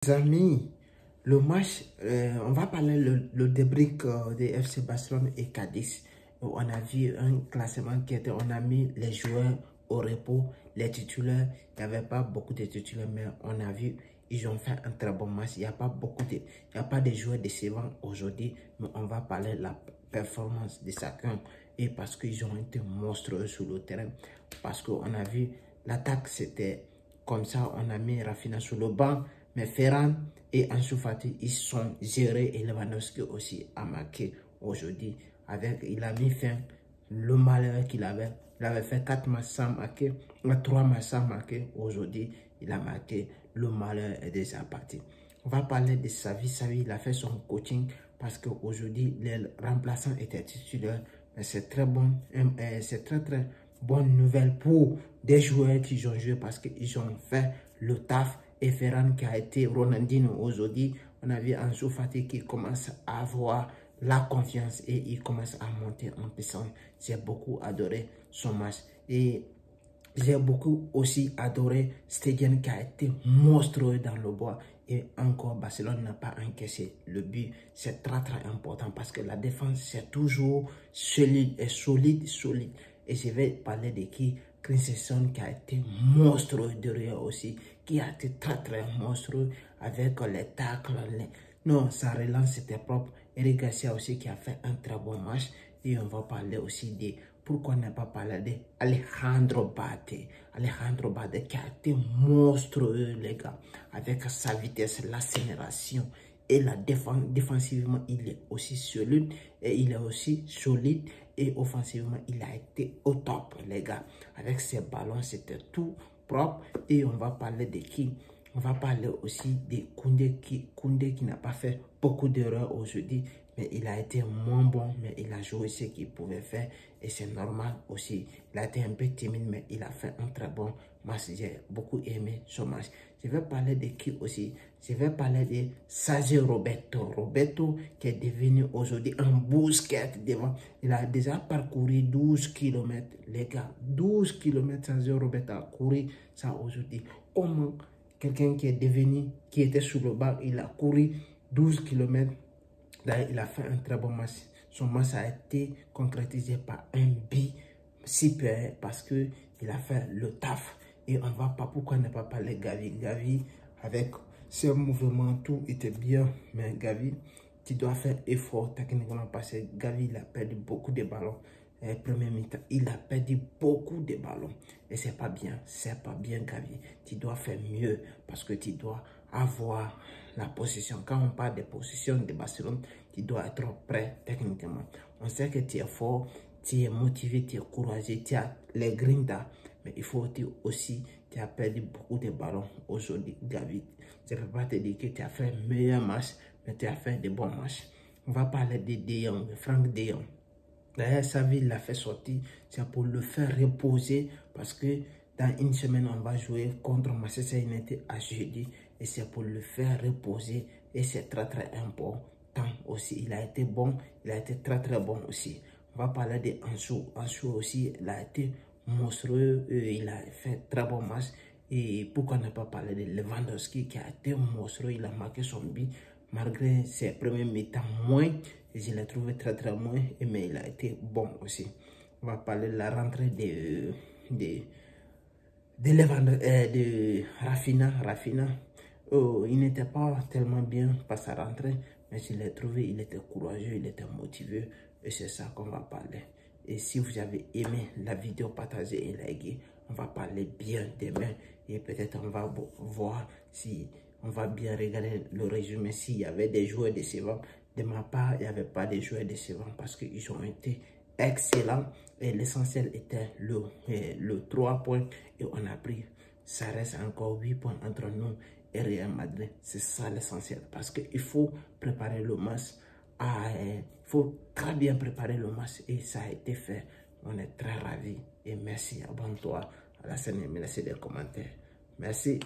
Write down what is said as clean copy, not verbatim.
Les amis, le match, on va parler le débrick de FC Barcelone et Cadiz. On a vu un classement qui était, on a mis les joueurs au repos, les titulaires. Il n'y avait pas beaucoup de titulaires, mais on a vu, ils ont fait un très bon match. Il n'y a pas de joueurs décevants aujourd'hui, mais on va parler de la performance de chacun. Et parce qu'ils ont été monstrueux sur le terrain. Parce qu'on a vu, l'attaque c'était comme ça, on a mis Rafinha sur le banc. Mais Ferran et Ansu Fati, ils sont gérés et Lewandowski aussi a marqué aujourd'hui. Il a mis fin le malheur qu'il avait. Il avait fait 4 matchs sans marquer, 3 matchs sans marquer. Aujourd'hui, il a marqué. Le malheur est déjà parti. On va parler de Xavi. Xavi, il a fait son coaching parce qu'aujourd'hui, les remplaçants étaient titulaires. C'est très bon. C'est très bonne nouvelle pour des joueurs qui ont joué parce qu'ils ont fait le taf. Et Ferran qui a été Ronaldinho aujourd'hui, on a vu Ansu Fati qui commence à avoir la confiance et il commence à monter en puissance. J'ai beaucoup adoré son match et j'ai beaucoup aussi adoré Stegen qui a été monstrueux dans le bois. Et encore, Barcelone n'a pas encaissé le but. C'est très important parce que la défense, c'est toujours solide et solide. Et je vais parler de qui? Christensen qui a été monstrueux derrière aussi, qui a été très monstrueux avec les tacles. Non, sa relance c'était propre. Eric Garcia aussi qui a fait un très bon match. Et on va parler aussi de, pourquoi ne pas parler d'Alejandro Bate. Alejandro Bate qui a été monstrueux les gars, avec sa vitesse, l'accélération. Et la défense, défensivement, il est aussi solide et il est aussi solide. Et offensivement, il a été au top, les gars. Avec ses ballons, c'était tout propre. Et on va parler de qui? On va parler aussi de Koundé qui n'a pas fait beaucoup d'erreurs aujourd'hui. Mais il a été moins bon, mais il a joué ce qu'il pouvait faire. Et c'est normal aussi. Il a été un peu timide, mais il a fait un très bon match. J'ai beaucoup aimé ce match. Je vais parler de qui aussi? Je vais parler de Sergio Roberto. Roberto qui est devenu aujourd'hui un Busquets devant. Il a déjà parcouru 12 km. Les gars, 12 km Sergio Roberto a couru ça aujourd'hui. Comment quelqu'un qui est devenu, qui était sur le banc, il a couru 12 km. Il a fait un très bon match. Son match a été concrétisé par un but super parce qu'il a fait le taf. Et on va pas, pourquoi ne pas parler de Gavi? Gavi, avec ses mouvements, tout était bien. Mais Gavi, tu dois faire effort techniquement parce que Gavi, il a perdu beaucoup de ballons. Premier mi-temps, il a perdu beaucoup de ballons. Et c'est pas bien Gavi. Tu dois faire mieux parce que tu dois avoir la position. Quand on parle de position de Barcelone, tu dois être prêt techniquement. On sait que tu es fort, tu es motivé, tu es courageux, tu as les grindas. Mais il faut aussi, tu as perdu beaucoup de ballons aujourd'hui, Gavi. Je ne peux pas te dire que tu as fait un meilleur match, mais tu as fait de bons matchs. On va parler de Jong, Franck de Jong. D'ailleurs, Xavi l'a fait sortir, c'est pour le faire reposer parce que dans une semaine, on va jouer contre Manchester United à jeudi et c'est pour le faire reposer et c'est très important aussi. Il a été bon, il a été très bon aussi. On va parler de Ansu. Ansu aussi, il a été monstrueux, il a fait très bon match. Et pourquoi ne pas parler de Lewandowski qui a été monstrueux, il a marqué son but malgré ses premiers mi-temps moins. Je l'ai trouvé très moins, mais il a été bon aussi. On va parler de la rentrée de Rafinha. Oh, il n'était pas tellement bien par sa rentrée, mais je l'ai trouvé, il était courageux, il était motivé. Et c'est ça qu'on va parler. Et si vous avez aimé la vidéo, partagez et likez. On va parler bien demain. Et peut-être on va voir si on va bien regarder le résumé. S'il y avait des joueurs décevants. De ma part, il n'y avait pas de joueurs décevants parce qu'ils ont été excellents. Et l'essentiel était le 3 points. Et on a pris, ça reste encore 8 points entre nous et Real Madrid. C'est ça l'essentiel. Parce qu'il faut préparer le match. Il faut très bien préparer le match. Et ça a été fait. On est très ravis. Et merci. Abonne-toi à la chaîne et laissez des commentaires. Merci.